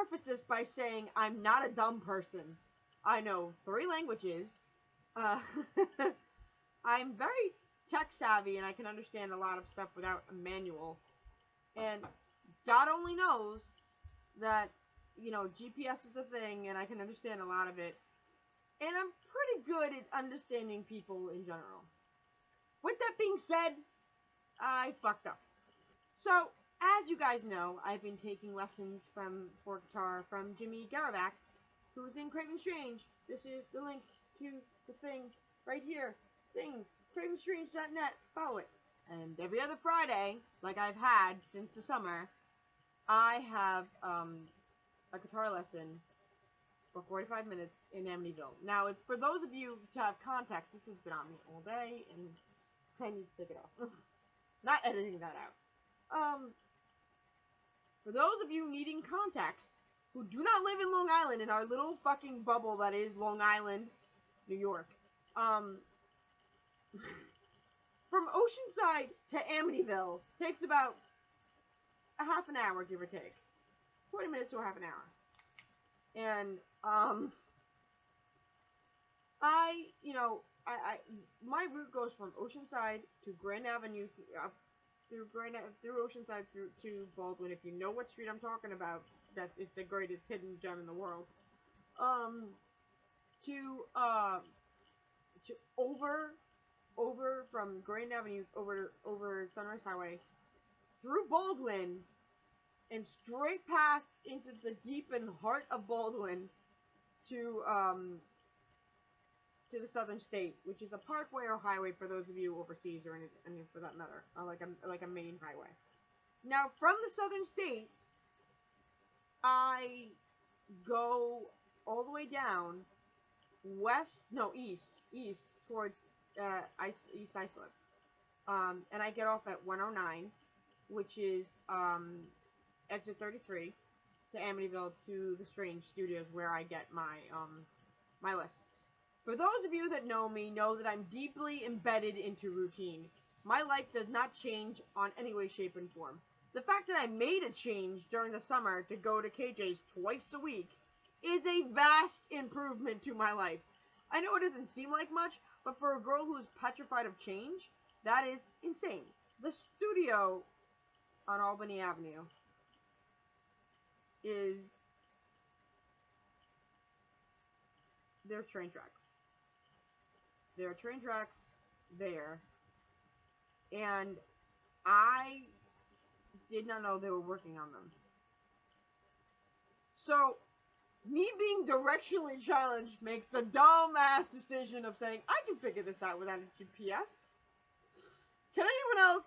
preface this by saying I'm not a dumb person. I know 3 languages. Uh, I'm very tech savvy and I can understand a lot of stuff without a manual. And God only knows that, you know, GPS is a thing and I can understand a lot of it. And I'm pretty good at understanding people in general. With that being said, I fucked up. So, as you guys know, I've been taking lessons for guitar from Jimmy Garavac, who's in Craven Strange. This is the link to the thing right here. Things, cravenstrange.net. Follow it. And every other Friday, like I've had since the summer, I have a guitar lesson for 45 minutes in Amityville. Now, it's for those of you to have context, this has been on me all day, and I need to take it off. Not editing that out. For those of you needing context, who do not live in Long Island, in our little fucking bubble that is Long Island, New York, from Oceanside to Amityville takes about a half an hour, give or take. 20 minutes to a half an hour. And, my route goes from Oceanside to Grand Avenue, through Oceanside through to Baldwin. If you know what street I'm talking about, that is the greatest hidden gem in the world. Over from Grand Avenue over Sunrise Highway through Baldwin and straight past into the deep in the heart of Baldwin to the southern state, which is a parkway or highway for those of you overseas or any for that matter, like a main highway. Now, from the southern state, I go all the way down east towards East Islip, and I get off at 109, which is exit 33 to Amityville to the Strange Studios where I get my lessons. For those of you that know me, know that I'm deeply embedded into routine. My life does not change on any way, shape, and form. The fact that I made a change during the summer to go to KJ's twice a week is a vast improvement to my life. I know it doesn't seem like much, but for a girl who is petrified of change, that is insane. The studio on Albany Avenue is... there are train tracks. There are train tracks there, and I did not know they were working on them. So, me being directionally challenged makes the dumb-ass decision of saying, I can figure this out without a GPS. Can anyone else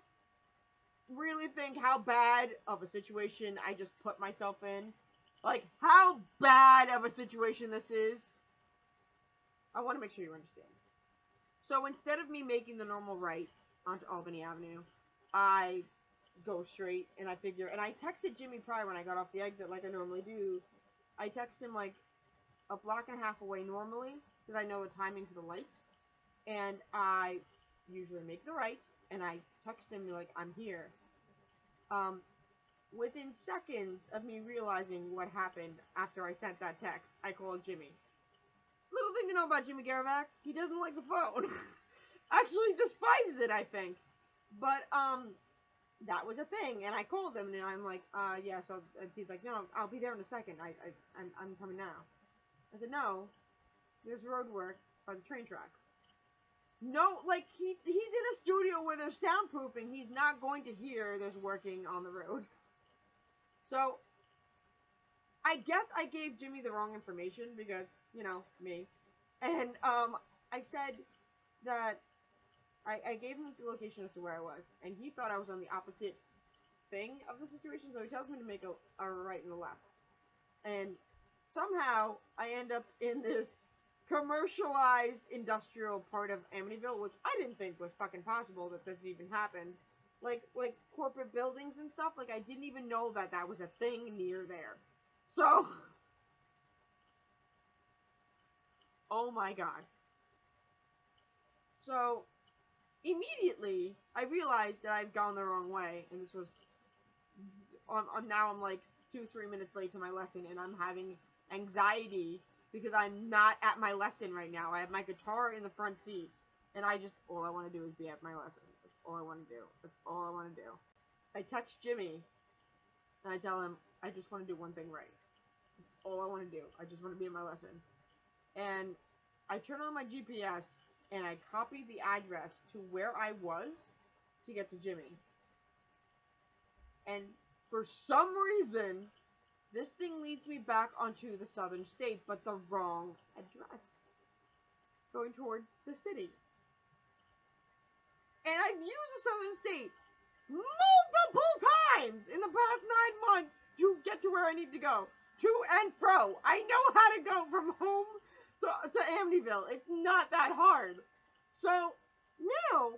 really think how bad of a situation I just put myself in? Like, how bad of a situation this is? I want to make sure you understand. So instead of me making the normal right onto Albany Avenue, I go straight, and I texted Jimmy prior when I got off the exit like I normally do. I text him like a block and a half away normally, because I know the timing for the lights, and I usually make the right, and I text him like, I'm here. Within seconds of me realizing what happened after I sent that text, I called Jimmy. Little thing to know about Jimmy Garavac, he doesn't like the phone. Actually despises it, I think. But, that was a thing, and I called him, and I'm like, yeah, so, he's like, no, I'll be there in a second, I'm coming now. I said, no, there's road work by the train tracks. No, like, he's in a studio where there's soundproofing, he's not going to hear there's working on the road. So, I guess I gave Jimmy the wrong information, because, you know, me. And, I said that I gave him the location as to where I was, and he thought I was on the opposite thing of the situation, so he tells me to make a right and a left. And somehow, I end up in this commercialized industrial part of Amityville, which I didn't think was fucking possible that this even happened. Like corporate buildings and stuff, like I didn't even know that was a thing near there. So, oh my god. So, immediately, I realized that I've gone the wrong way, and this was, now I'm like 2-3 minutes late to my lesson, and I'm having anxiety because I'm not at my lesson right now. I have my guitar in the front seat, and all I want to do is be at my lesson. That's all I want to do. That's all I want to do. I text Jimmy, and I tell him, I just want to do one thing right. That's all I want to do. I just want to be in my lesson. And I turn on my GPS, and I copy the address to where I was to get to Jimmy. And for some reason, this thing leads me back onto the southern state, but the wrong address. Going towards the city. And I've used the southern state multiple times in the past 9 months to get to where I need to go. To and fro. I know how to go from home to Amityville. It's not that hard. So, now,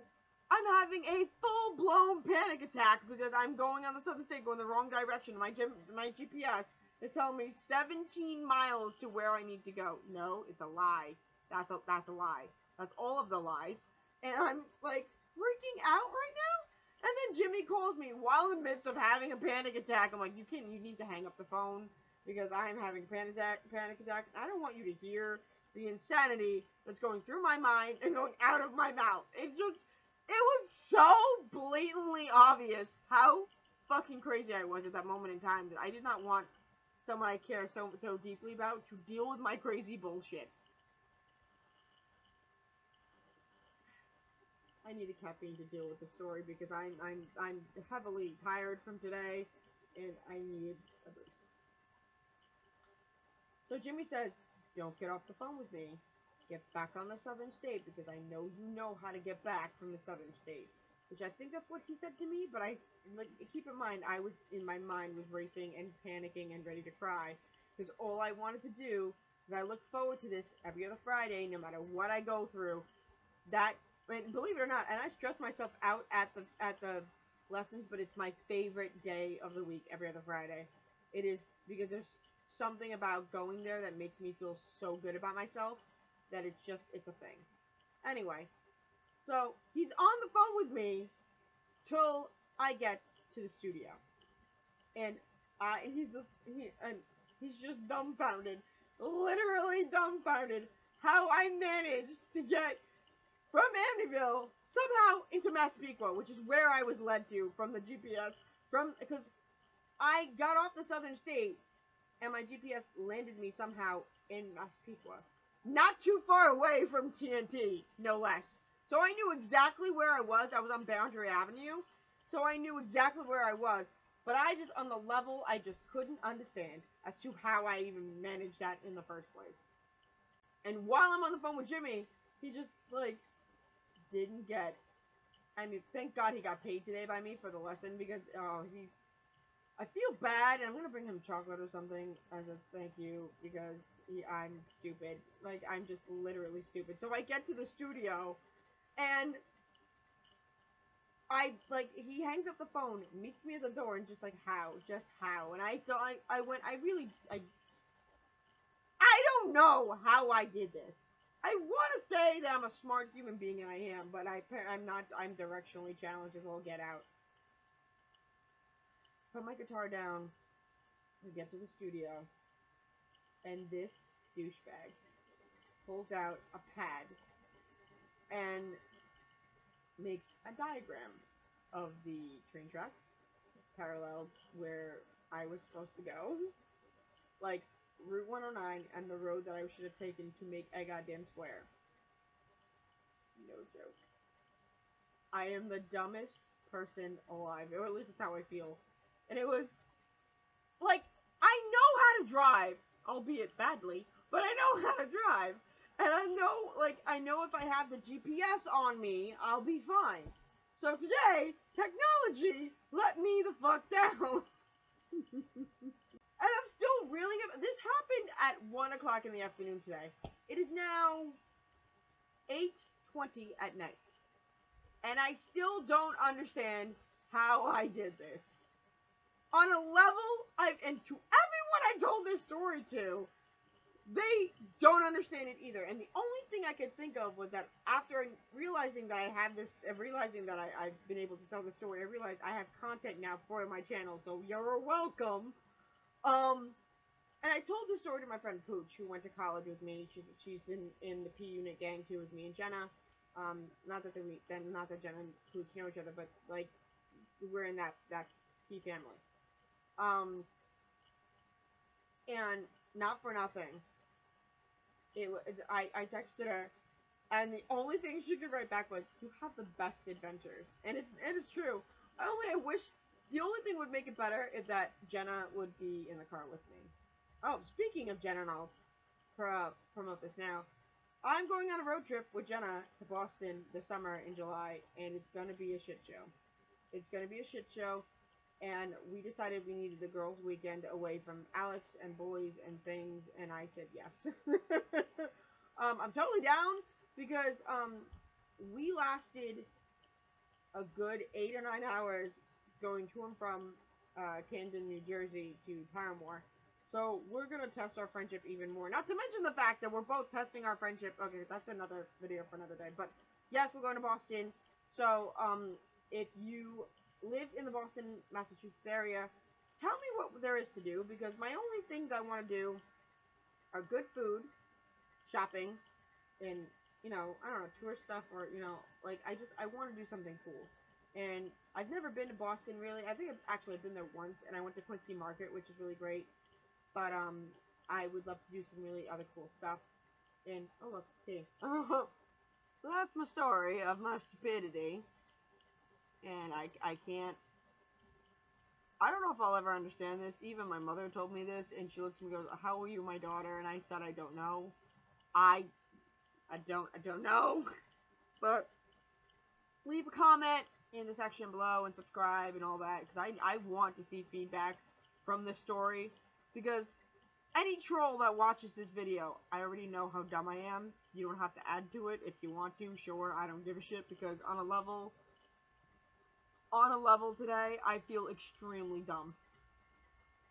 I'm having a full-blown panic attack because I'm going on the southern state, going the wrong direction. My GPS is telling me 17 miles to where I need to go. No, it's a lie. That's a lie. That's all of the lies. And I'm, like, freaking out right now. And then Jimmy calls me while in the midst of having a panic attack. I'm like, you need to hang up the phone because I'm having a panic attack. I don't want you to hear the insanity that's going through my mind and going out of my mouth. It was so blatantly obvious how fucking crazy I was at that moment in time that I did not want someone I care so deeply about to deal with my crazy bullshit. I need a caffeine to deal with the story because I'm heavily tired from today and I need a boost. So Jimmy says, don't get off the phone with me. Get back on the southern state because I know you know how to get back from the southern state. Which I think that's what he said to me, but keep in mind, my mind was racing and panicking and ready to cry. Because all I wanted to do, because I look forward to this every other Friday, no matter what I go through, believe it or not, and I stress myself out at the lessons, but it's my favorite day of the week, every other Friday. It is because there's something about going there that makes me feel so good about myself that it's a thing. Anyway, so he's on the phone with me till I get to the studio, and he's just dumbfounded, literally dumbfounded, how I managed to get from Amityville somehow into Massapequa, which is where I was led to from the GPS. Because I got off the southern state, and my GPS landed me somehow in Massapequa. Not too far away from TNT, no less. So I knew exactly where I was. I was on Boundary Avenue, so I knew exactly where I was. But on the level, I just couldn't understand as to how I even managed that in the first place. And while I'm on the phone with Jimmy, he just, didn't get. I mean, thank God he got paid today by me for the lesson because, I feel bad, and I'm gonna bring him chocolate or something as a thank you because I'm stupid. I'm just literally stupid. So I get to the studio, and he hangs up the phone, meets me at the door, and just how? And I don't know how I did this. I want to say that I'm a smart human being, and I am, but I'm not. I'm directionally challenged as all get out. Put my guitar down, we get to the studio, and this douchebag pulls out a pad and makes a diagram of the train tracks parallel where I was supposed to go, Route 109 and the road that I should have taken to make a goddamn square. No joke. I am the dumbest person alive, or at least that's how I feel. And it was, I know how to drive, albeit badly, but I know how to drive. And I know if I have the GPS on me, I'll be fine. So today, technology let me the fuck down. And I'm still reeling up. This happened at 1 o'clock in the afternoon today. It is now 8:20 at night. And I still don't understand how I did this. On a level, and to everyone I told this story to, they don't understand it either. And the only thing I could think of was that after realizing that I've been able to tell the story, I realized I have content now for my channel. So you're welcome. And I told this story to my friend Pooch, who went to college with me. She's in the P unit gang too with me and Jenna. Not that not that Jenna and Pooch know each other, but like we're in that P family. Um, and not for nothing, I texted her, and the only thing she could write back was, "You have the best adventures," and it's true. I wish the only thing would make it better is that Jenna would be in the car with me. Oh, speaking of Jenna, and I'll promote this now. I'm going on a road trip with Jenna to Boston this summer in July, and it's gonna be a shit show. It's gonna be a shit show, and we decided we needed the girls' weekend away from Alex and boys and things, and I said yes. I'm totally down because we lasted a good 8 or 9 hours going to and from Camden, New Jersey to Paramore. So we're gonna test our friendship even more. Not to mention the fact that we're both testing our friendship. Okay, that's another video for another day. But yes, we're going to Boston. So if you live in the Boston, Massachusetts area, tell me what there is to do, because my only things I want to do are good food, shopping, and I don't know, tourist stuff, or like I want to do something cool. And I've never been to Boston really. I think I've been there once, and I went to Quincy Market, which is really great. But I would love to do some really other cool stuff. And oh look, hey, so that's my story of my stupidity. And I can't. I don't know if I'll ever understand this. Even my mother told me this, and she looks at me and goes, "How are you, my daughter?" And I said, "I don't know. I I don't know." But leave a comment in the section below and subscribe and all that, because I want to see feedback from this story, because any troll that watches this video, I already know how dumb I am. You don't have to add to it. If you want to, sure, I don't give a shit, because on a level today, I feel extremely dumb.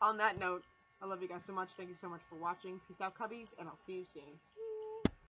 On that note, I love you guys so much. Thank you so much for watching. Peace out, cubbies, and I'll see you soon.